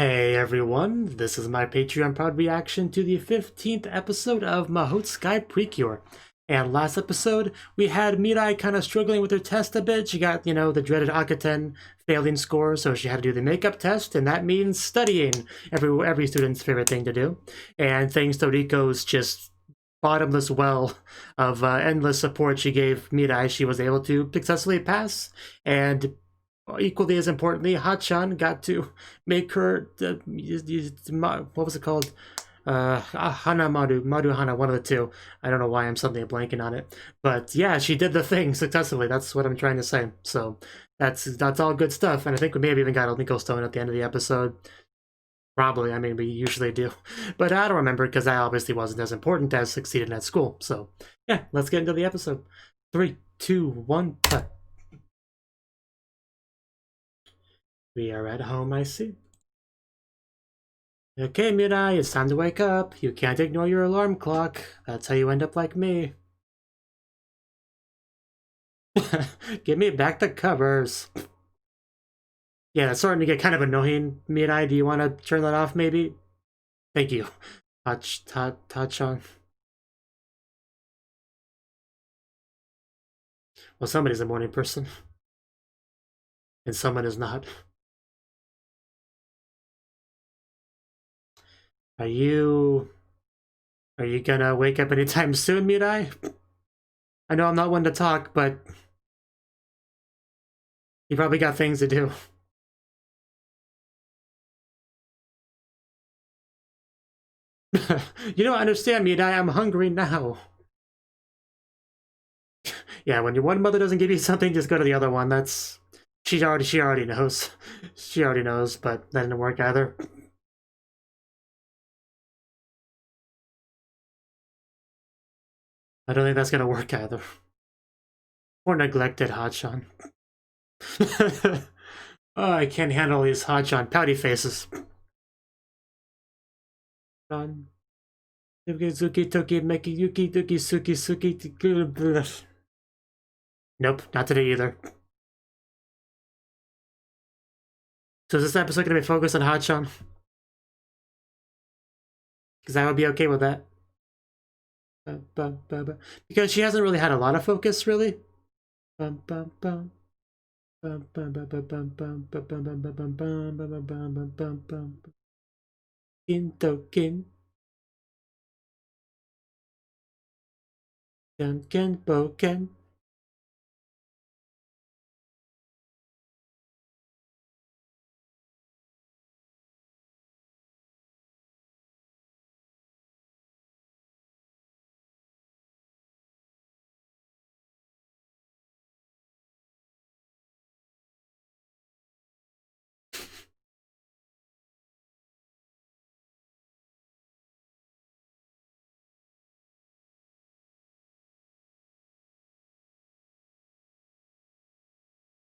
Hey everyone, this is my Patreon proud reaction to the 15th episode of Mahoutsukai Precure. And last episode, we had Mirai kind of struggling with her test a bit. She got, the dreaded Akaten failing score, so she had to do the makeup test, and that means studying, every student's favorite thing to do. And thanks to Riko's just bottomless well of endless support she gave Mirai, she was able to successfully pass, and equally as importantly, Hachan got to make her, what was it called? Hana Maru Hana, one of the two. I don't know why I'm suddenly blanking on it. But yeah, she did the thing successfully. That's what I'm trying to say. So that's all good stuff. And I think we may have even got a Linko Stone at the end of the episode. Probably, I mean, we usually do. But I don't remember because I obviously wasn't as important as succeeding at school. So yeah, let's get into the episode. 3, 2, 1, play. We are at home, I see. Okay, Mirai, it's time to wake up. You can't ignore your alarm clock. That's how you end up like me. Give me back the covers. Yeah, that's starting to get kind of annoying. Mirai, do you want to turn that off, maybe? Thank you. Touch on. Well, somebody's a morning person. And someone is not. Are you gonna wake up anytime soon, Mirai? I know I'm not one to talk, but you probably got things to do. You don't understand, Mirai, I'm hungry now. Yeah, when your one mother doesn't give you something, just go to the other one. That's... She already knows. She already knows, but that didn't work either. I don't think that's gonna work either. Poor neglected Hachan. Oh, I can't handle these Hachan pouty faces. Yuki Toki Meki Yuki Toki Suki Suki. Nope, not today either. So is this episode gonna be focused on Hachan? Because I would be okay with that. Because she hasn't really had a lot of focus, really. Token. Ken Boken.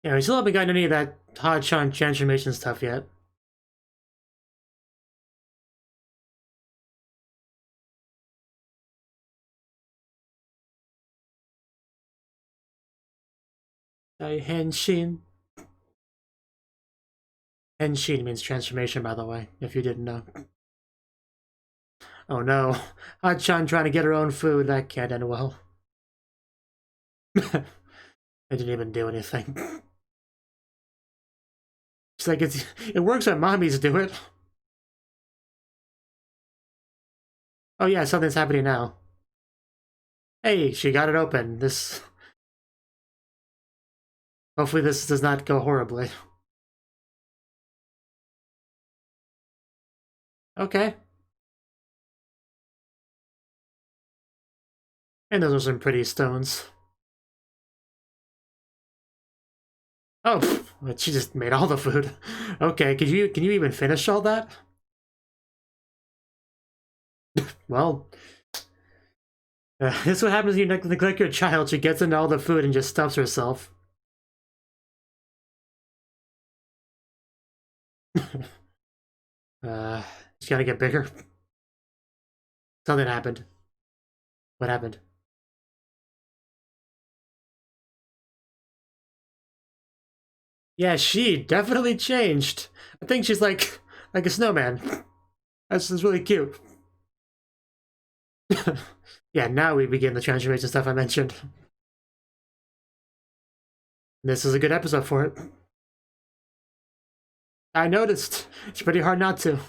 Yeah, we still haven't gotten any of that Hachan transformation stuff yet. Henshin. Henshin means transformation, by the way, if you didn't know. Oh no, Hachan trying to get her own food, that can't end well. I didn't even do anything. She's like, it works when mommies do it. Oh yeah, something's happening now. Hey, she got it open. Hopefully this does not go horribly. Okay. And those are some pretty stones. Oh, but she just made all the food. Okay, can you even finish all that? Well, this is what happens when you neglect your child. She gets into all the food and just stuffs herself. She's gotta get bigger. Something happened. What happened? Yeah, she definitely changed. I think she's like like a snowman. That's really cute. Yeah, now we begin the transformation stuff I mentioned. This is a good episode for it. I noticed. It's pretty hard not to.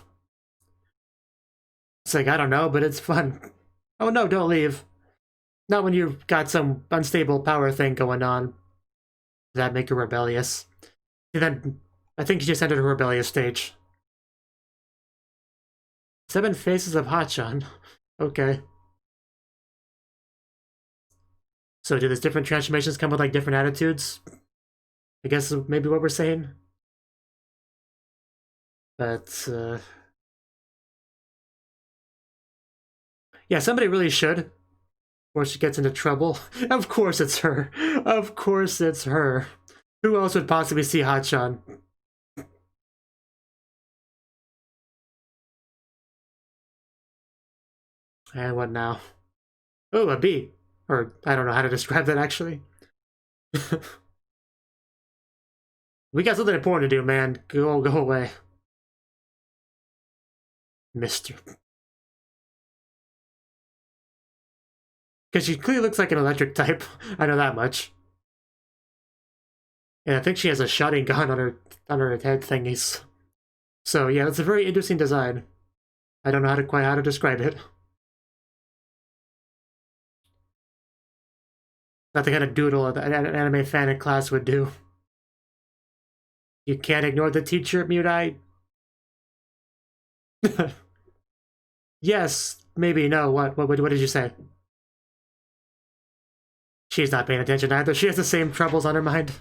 It's like, I don't know, but it's fun. Oh no, don't leave. Not when you've got some unstable power thing going on. Does that make her rebellious? And then, I think she just entered a rebellious stage. 7 faces of Hachan. Okay. So do these different transformations come with like different attitudes? I guess maybe what we're saying. But yeah, somebody really should. Before she gets into trouble. Of course it's her. Of course it's her. Who else would possibly see Hachan? And what now? Oh, a bee. Or, I don't know how to describe that, actually. We got something important to do, man. Go away. Mister. Because she clearly looks like an electric type. I know that much. And I think she has a shotting gun on her head thingies. So yeah, it's a very interesting design. I don't know quite how to describe it. Not the kind of doodle that an anime fan in class would do. You can't ignore the teacher, Mute-Eye. Yes, maybe, no, what did you say? She's not paying attention either. She has the same troubles on her mind.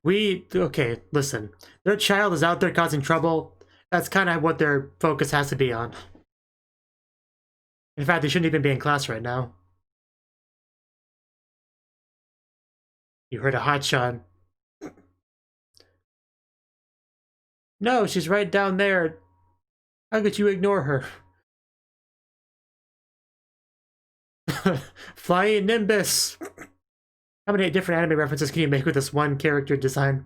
Okay, listen. Their child is out there causing trouble. That's kind of what their focus has to be on. In fact, they shouldn't even be in class right now. You heard a Hachan. No, she's right down there. How could you ignore her? Flying Nimbus! How many different anime references can you make with this one character design?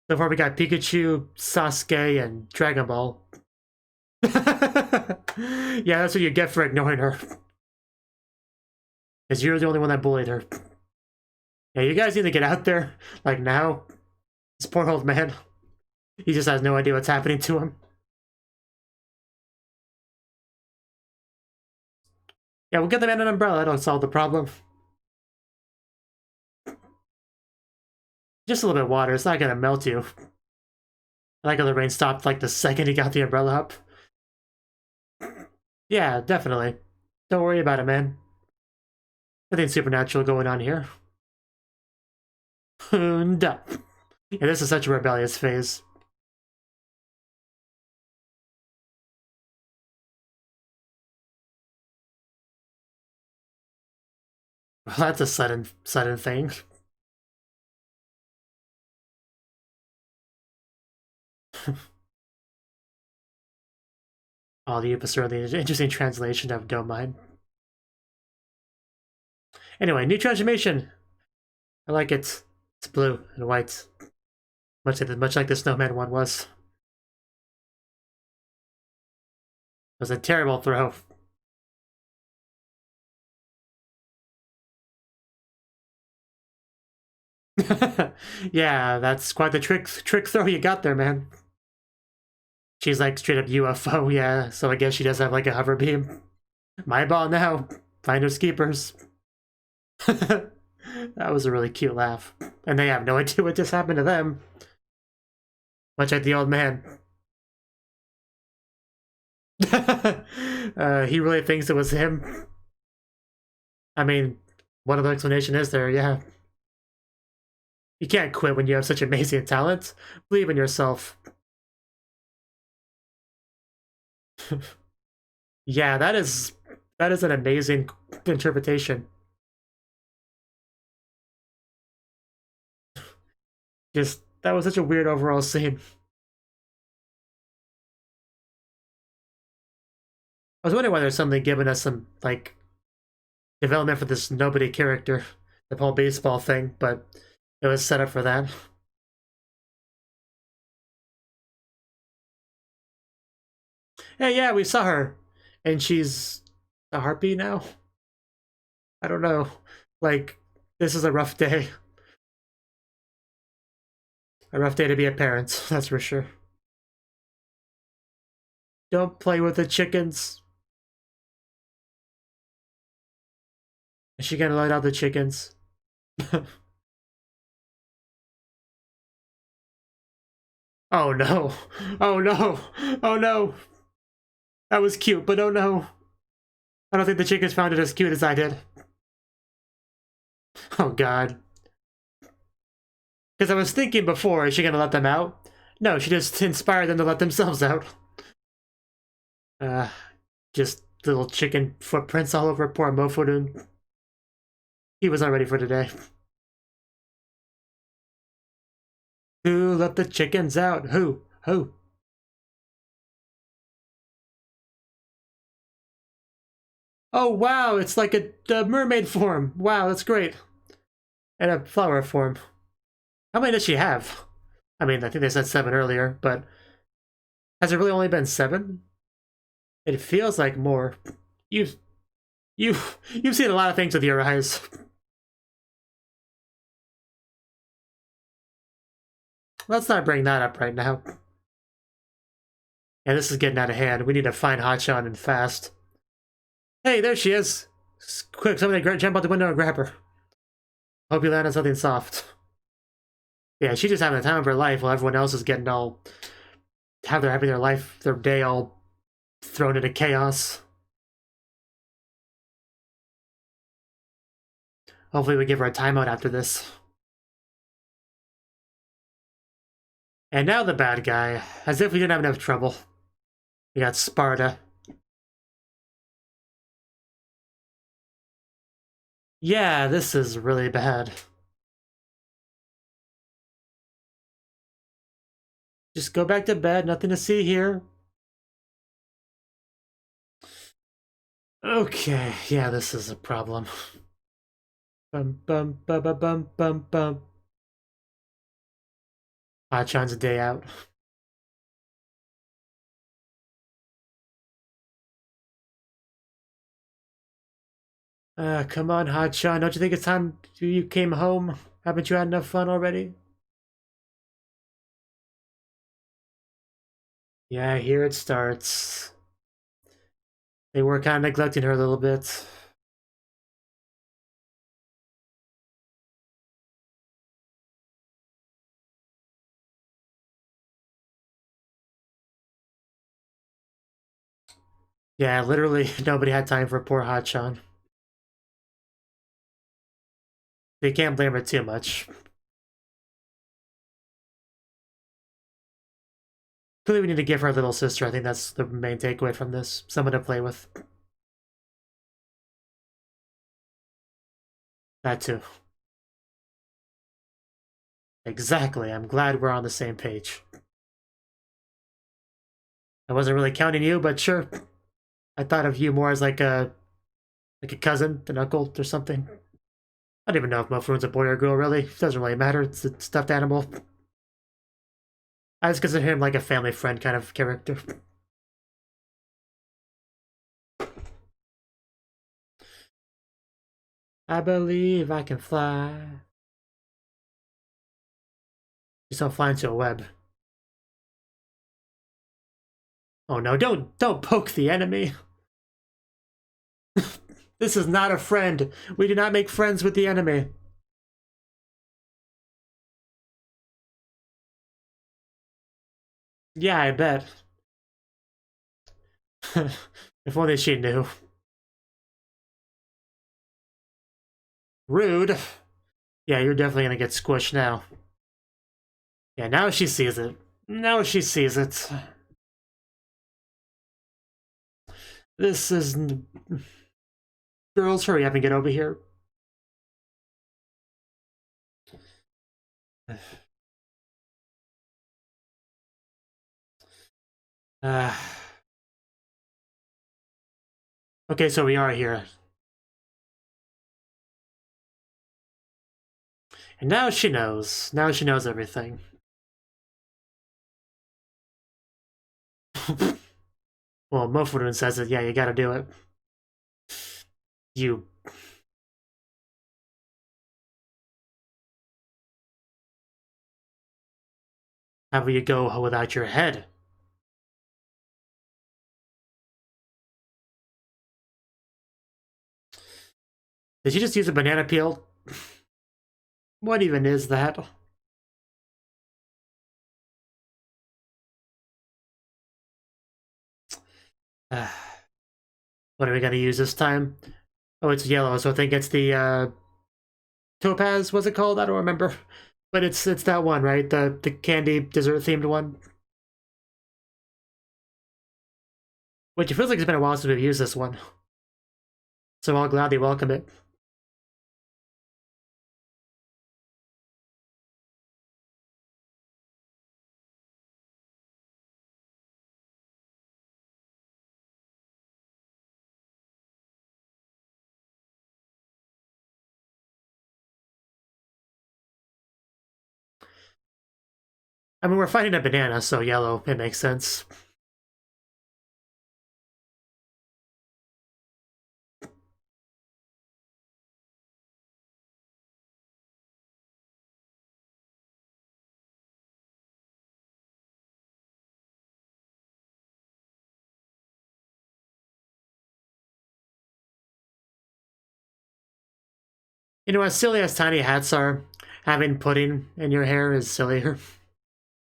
So far we got Pikachu, Sasuke, and Dragon Ball. Yeah, that's what you get for ignoring her. Because you're the only one that bullied her. Yeah, you guys need to get out there, like now. This poor old man. He just has no idea what's happening to him. Yeah, we'll get the man an umbrella, that'll solve the problem. Just a little bit of water, it's not gonna melt you. I like how the rain stopped like the second he got the umbrella up. Yeah, definitely. Don't worry about it, man. Nothing supernatural going on here. Yeah, this is such a rebellious phase. Well, that's a sudden thing. Oh, the absurdly interesting translation of Don't Mind. Anyway, new transformation. I like it. It's blue and white. Much like the snowman one was. It was a terrible throw. Yeah, that's quite the trick throw you got there, man. She's like straight up UFO, yeah, so I guess she does have like a hover beam. My ball now. Finders keepers. That was a really cute laugh. And they have no idea what just happened to them. Much like the old man. He really thinks it was him. I mean, what other explanation is there? Yeah. You can't quit when you have such amazing talent. Believe in yourself. Yeah, that is an amazing interpretation. Just, that was such a weird overall scene. I was wondering why there's something giving us some, like, development for this nobody character, the whole baseball thing, but It was set up for that. Hey, yeah, we saw her. And she's a harpy now? I don't know. Like, this is a rough day. A rough day to be a parent, that's for sure. Don't play with the chickens. Is she gonna let out the chickens? Oh no. Oh no. Oh no. That was cute, but oh no. I don't think the chickens found it as cute as I did. Oh god. Because I was thinking before, is she gonna let them out? No, she just inspired them to let themselves out. Just little chicken footprints all over poor Mofurun. He was not ready for today. Who let the chickens out? Who? Who? Oh wow, it's like a mermaid form. Wow, that's great. And a flower form. How many does she have? I mean, I think they said 7 earlier, but has it really only been 7? It feels like more. You've seen a lot of things with your eyes. Let's not bring that up right now. Yeah, this is getting out of hand. We need to find Hachan and fast. Hey, there she is! Quick, somebody jump out the window and grab her. Hope you land on something soft. Yeah, she's just having the time of her life while everyone else is getting all... having their day all thrown into chaos. Hopefully we give her a timeout after this. And now the bad guy. As if we didn't have enough trouble. We got Sparta. Yeah, this is really bad. Just go back to bed, nothing to see here. Okay, yeah, this is a problem. Bum bum bum bum bum bum bum. Hachan's a day out. Come on, Hachan, don't you think it's time you came home? Haven't you had enough fun already? Yeah, here it starts. They were kind of neglecting her a little bit. Yeah, literally nobody had time for poor Hachan. They can't blame her too much. Clearly we need to give her a little sister. I think that's the main takeaway from this. Someone to play with. That too. Exactly. I'm glad we're on the same page. I wasn't really counting you, but sure. I thought of you more as like a cousin, an uncle, or something. I don't even know if Mofurun's a boy or girl, really. It doesn't really matter. It's a stuffed animal. I just consider him like a family friend kind of character. I believe I can fly. Just don't fly into a web. Oh no, don't poke the enemy. This is not a friend. We do not make friends with the enemy. Yeah, I bet. If only she knew. Rude. Yeah, you're definitely gonna get squished now. Yeah, now she sees it. Now she sees it. This is... Girls, hurry up and get over here. Okay, so we are here. And now she knows. Now she knows everything. Well, Mofurun says it. Yeah, you gotta do it. You. How will you go without your head? Did you just use a banana peel? What even is that? What are we gonna use this time? Oh, it's yellow, so I think it's the topaz. What's it called? I don't remember. But it's that one, right? The candy dessert themed one. Which it feels like it's been a while since we've used this one. So I'll gladly welcome it. I mean, we're fighting a banana, so yellow, it makes sense. You know, as silly as tiny hats are, having pudding in your hair is sillier.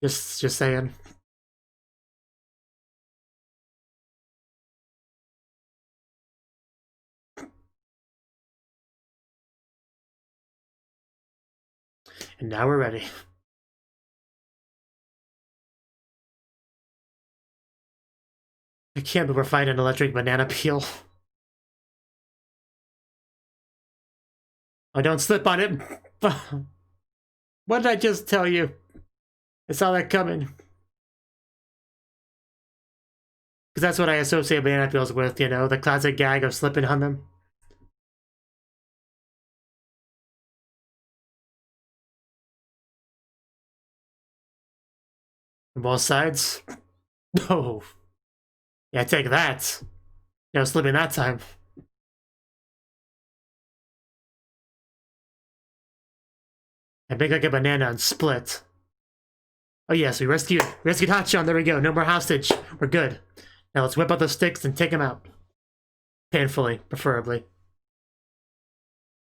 Just saying. And now we're ready. I can't believe we're fighting an electric banana peel. Oh, don't slip on it. What did I just tell you? I saw that coming. Because that's what I associate banana peels with, you know, the classic gag of slipping on them. On both sides? No. Yeah, take that. No slipping that time. And make like a banana and split. Oh yes, we rescued Hachan. There we go. No more hostage. We're good. Now let's whip out the sticks and take him out. Painfully, preferably.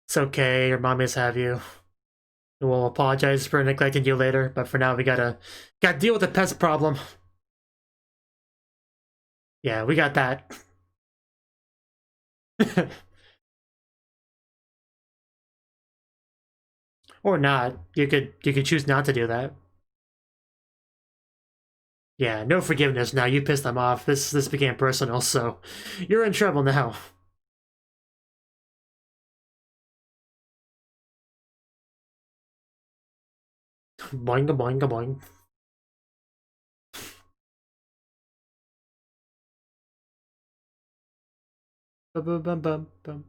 It's okay, your mommies have you. We'll apologize for neglecting you later, but for now we gotta deal with the pest problem. Yeah, we got that. Or not. You could choose not to do that. Yeah, no forgiveness now. You pissed them off. This became personal, so you're in trouble now. Boing boing boing. Bum bum bum bum bum.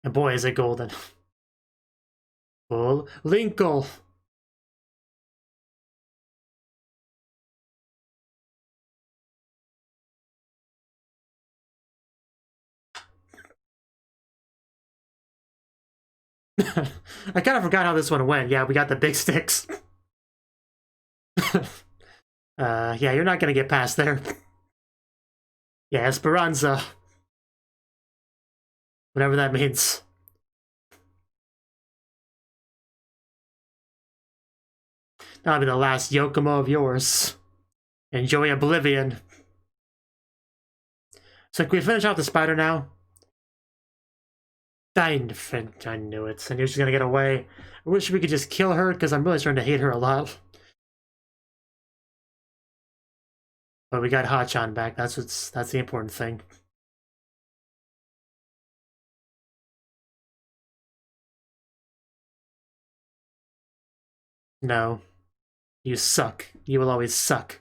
And boy, is it golden. Full Linkle. I kind of forgot how this one went. Yeah, we got the big sticks. Yeah, you're not gonna get past there. Yeah, Esperanza. Whatever that means. That'll be the last Yokomo of yours. Enjoy Oblivion. So can we finish off the spider now? I knew it. And you're just gonna get away. I wish we could just kill her, because I'm really starting to hate her a lot. But we got Hachan back. That's the important thing. No. You suck. You will always suck.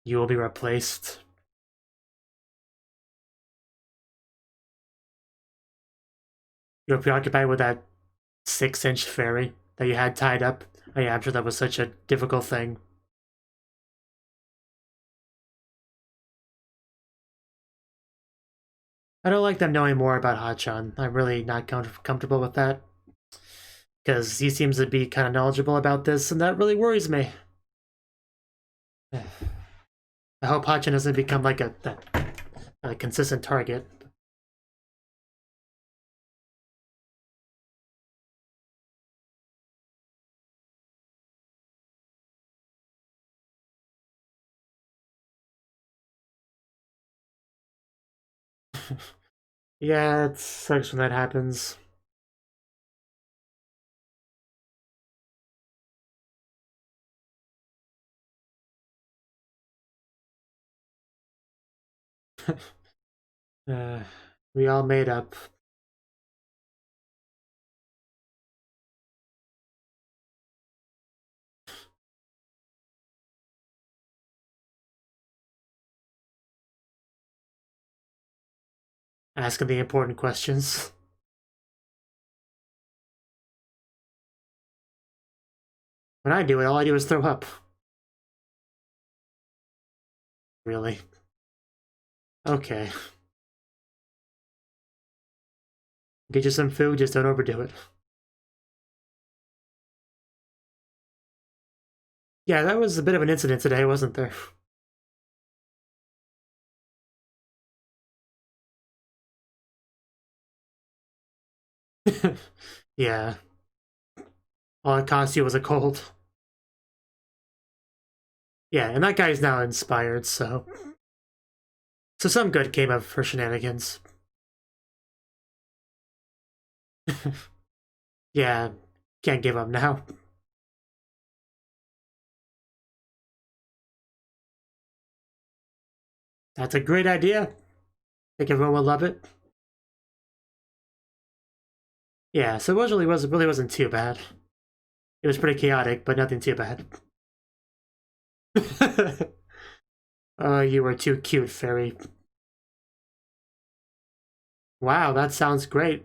You will be replaced. You were preoccupied with that 6-inch fairy that you had tied up. Oh yeah, I'm sure that was such a difficult thing. I don't like them knowing more about Hachan. I'm really not comfortable with that. Because he seems to be kind of knowledgeable about this, and that really worries me. I hope Hachan doesn't become like a consistent target. Yeah, it sucks when that happens. We all made up. Asking the important questions. When I do it, all I do is throw up. Really? Okay. Get you some food, just don't overdo it. Yeah, that was a bit of an incident today, wasn't there? Yeah. All it cost you was a cold. Yeah, and that guy's now inspired, so... So some good came of her shenanigans. Yeah, can't give up now. That's a great idea. I think everyone will love it. Yeah, so it really wasn't too bad. It was pretty chaotic, but nothing too bad. Oh, you were too cute, fairy. Wow, that sounds great.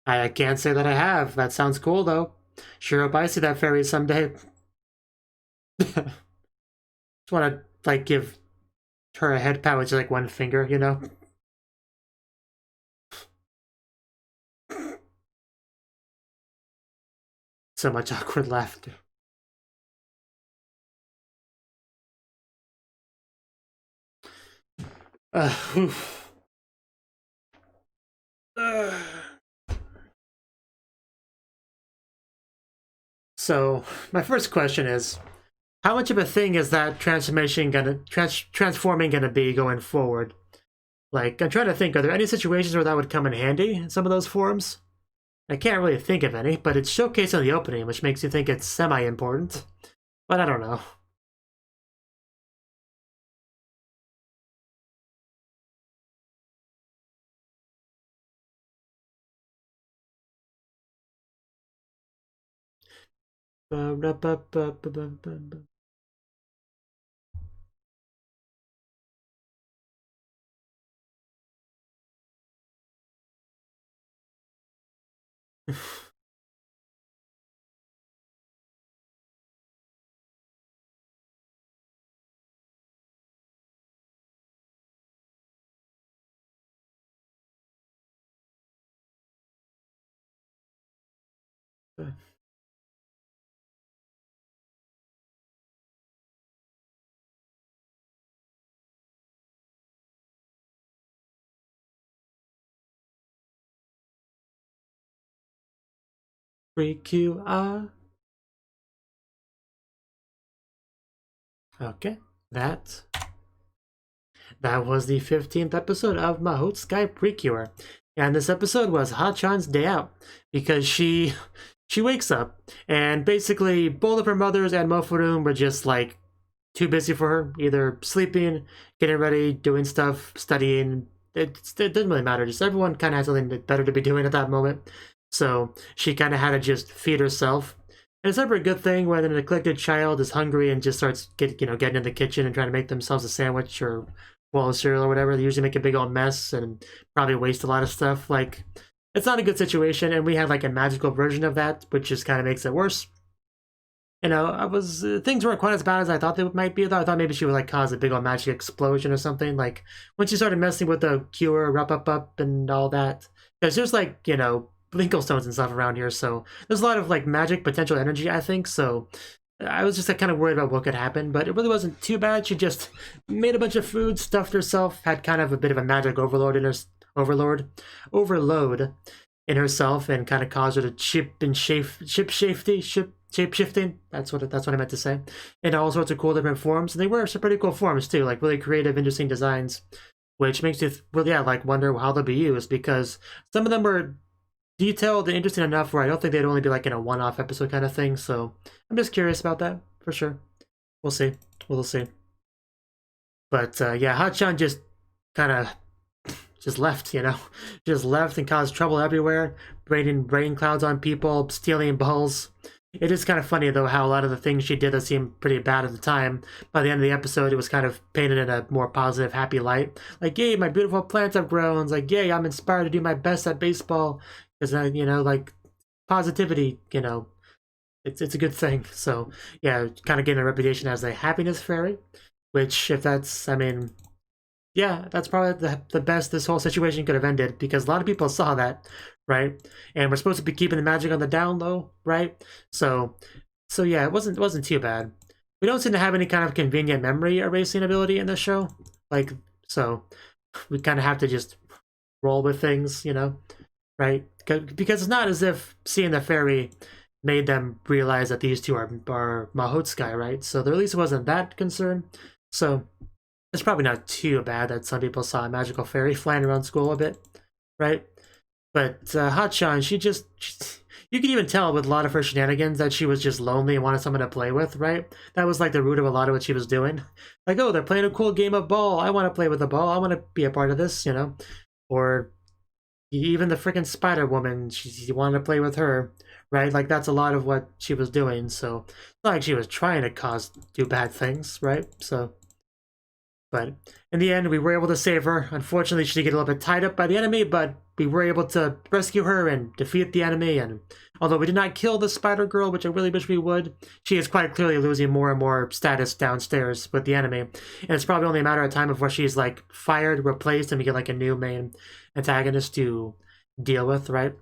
I can't say that I have. That sounds cool, though. Sure hope I see that fairy someday. Just want to, like, give her a head pat with just, like, one finger, you know? So much awkward laughter. Oof. So, my first question is, how much of a thing is that transforming gonna be going forward? Like, I'm trying to think, are there any situations where that would come in handy in some of those forms? I can't really think of any, but it's showcased in the opening, which makes you think it's semi-important. But I don't know. Precure. Okay, that was the 15th episode of Mahoutsukai Precure. And this episode was Hachan's day out because she wakes up and basically both of her mothers and Mofurun were just like too busy for her, either sleeping, getting ready, doing stuff, studying. It doesn't really matter. Just everyone kind of has something better to be doing at that moment. So she kind of had to just feed herself. And it's never a good thing when a neglected child is hungry and just starts getting in the kitchen and trying to make themselves a sandwich or bowl of cereal or whatever. They usually make a big old mess and probably waste a lot of stuff. Like, it's not a good situation, and we had like a magical version of that, which just kind of makes it worse. Things weren't quite as bad as I thought they might be, though. I thought maybe she would like cause a big old magic explosion or something. Like when she started messing with the cure, up and all that. Because there's like, Linkle stones and stuff around here, so there's a lot of like magic potential energy, I think. So I was just like, kind of worried about what could happen, but it really wasn't too bad. She just made a bunch of food, stuffed herself, had kind of a bit of a magic overload in herself, and kind of caused her to shape-shifting. That's what I meant to say. In all sorts of cool different forms, and they were some pretty cool forms too, like really creative, interesting designs, which makes you really like wonder how they'll be used, because some of them were detailed and interesting enough where I don't think they'd only be like in a one-off episode kind of thing. So I'm just curious about that for sure. We'll see. We'll see. But yeah, Hachan just kind of left, just left and caused trouble everywhere, raining clouds on people, stealing balls. It is kind of funny though how a lot of the things she did that seemed pretty bad at the time, by the end of the episode it was kind of painted in a more positive, happy light. Like, yay, my beautiful plants have grown. It's like, yay, I'm inspired to do my best at baseball. Because like positivity, it's a good thing. So yeah, kind of getting a reputation as a happiness fairy, which, if that's, yeah, that's probably the best this whole situation could have ended, because a lot of people saw that, right? And we're supposed to be keeping the magic on the down low, right? So yeah, it wasn't too bad. We don't seem to have any kind of convenient memory erasing ability in this show, like, so we kind of have to just roll with things, right? Because it's not as if seeing the fairy made them realize that these two are Mahoutsukai, right? So there at least wasn't that concern. So it's probably not too bad that some people saw a magical fairy flying around school a bit, right? But Hachan, you can even tell with a lot of her shenanigans that she was just lonely and wanted someone to play with, right? That was like the root of a lot of what she was doing. Like, oh, they're playing a cool game of ball. I want to play with the ball. I want to be a part of this, Or even the freaking Spider Woman, she wanted to play with her, right? Like, that's a lot of what she was doing. So it's not like she was trying to do bad things, right? So, but in the end, we were able to save her. Unfortunately, she did get a little bit tied up by the enemy, but we were able to rescue her and defeat the enemy. And although we did not kill the Spider Girl, which I really wish we would, she is quite clearly losing more and more status downstairs with the enemy. And it's probably only a matter of time before she's like fired, replaced, and we get like a new main antagonist to deal with, right?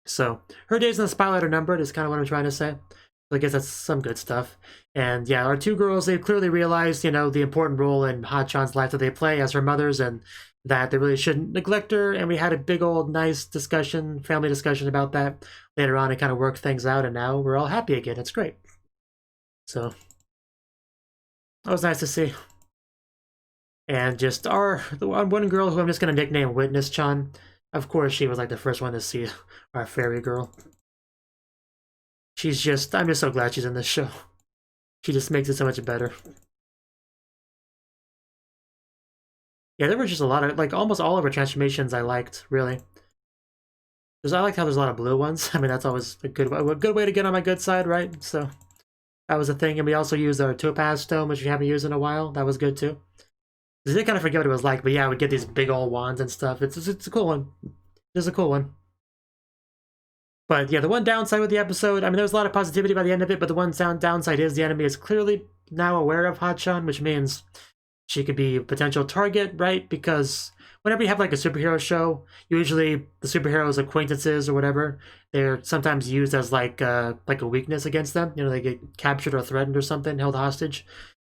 So her days in the spotlight are numbered, is kind of what I'm trying to say. So I guess that's some good stuff. And yeah, our two girls, they've clearly realized, the important role in Hachan's life that they play as her mothers, and that they really shouldn't neglect her. And we had a big old nice family discussion about that later on, and kind of worked things out, and now we're all happy again. It's great. So that was nice to see. And just the one girl who I'm just going to nickname Witness-chan. Of course, she was like the first one to see our fairy girl. I'm just so glad she's in this show. She just makes it so much better. Yeah, there was just a lot of, like, almost all of her transformations I liked, really. I liked how there's a lot of blue ones. That's always a good way to get on my good side, right? So that was a thing. And we also used our Topaz Stone, which we haven't used in a while. That was good, too. I did kind of forget what it was like, but yeah, we get these big old wands and stuff. It's a cool one. It's a cool one. But yeah, the one downside with the episode, there was a lot of positivity by the end of it, but the one downside is the enemy is clearly now aware of Hachan, which means she could be a potential target, right? Because whenever you have like a superhero show, usually the superhero's acquaintances or whatever, they're sometimes used as like a weakness against them. They get captured or threatened or something, held hostage.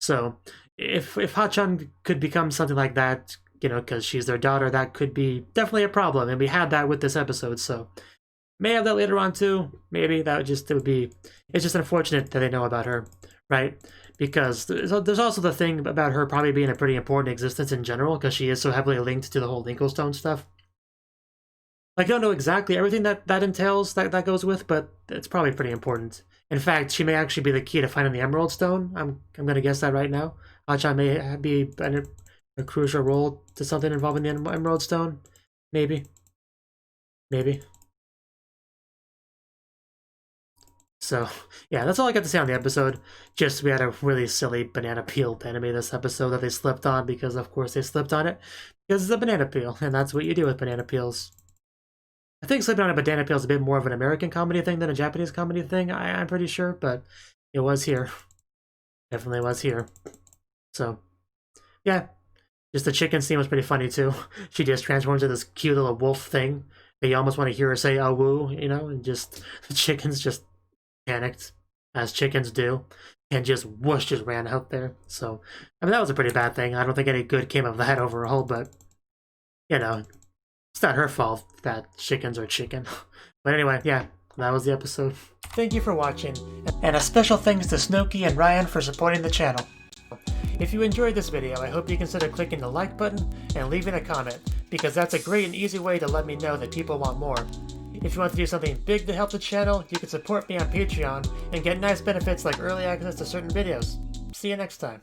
So if Hachan could become something like that, because she's their daughter, that could be definitely a problem. And we had that with this episode, so may have that later on too. Maybe it's just unfortunate that they know about her, right? Because there's also the thing about her probably being a pretty important existence in general, because she is so heavily linked to the whole Linklestone stuff. Like, I don't know exactly everything that entails, that goes with, but it's probably pretty important. In fact, she may actually be the key to finding the Emerald Stone. I'm gonna guess that right now. Hachan may be a crucial role to something involving the Emerald Stone. Maybe. So, yeah, that's all I got to say on the episode. Just, we had a really silly banana peel enemy this episode that they slipped on because, of course, they slipped on it. Because it's a banana peel, and that's what you do with banana peels. I think slipping on a banana peel is a bit more of an American comedy thing than a Japanese comedy thing, I'm pretty sure, but it was here. Definitely was here. So, yeah. Just the chicken scene was pretty funny, too. She just transforms into this cute little wolf thing that you almost want to hear her say, oh, woo, you know, and just, the chicken's just panicked, as chickens do, and just whoosh, just ran out there. So, I mean, that was a pretty bad thing. I don't think any good came of that overall, but, you know, it's not her fault that chickens are chicken. But anyway, yeah, that was the episode. Thank you for watching, and a special thanks to Cnouki and Ryan for supporting the channel. If you enjoyed this video, I hope you consider clicking the like button and leaving a comment, because that's a great and easy way to let me know that people want more. If you want to do something big to help the channel, you can support me on Patreon and get nice benefits like early access to certain videos. See you next time.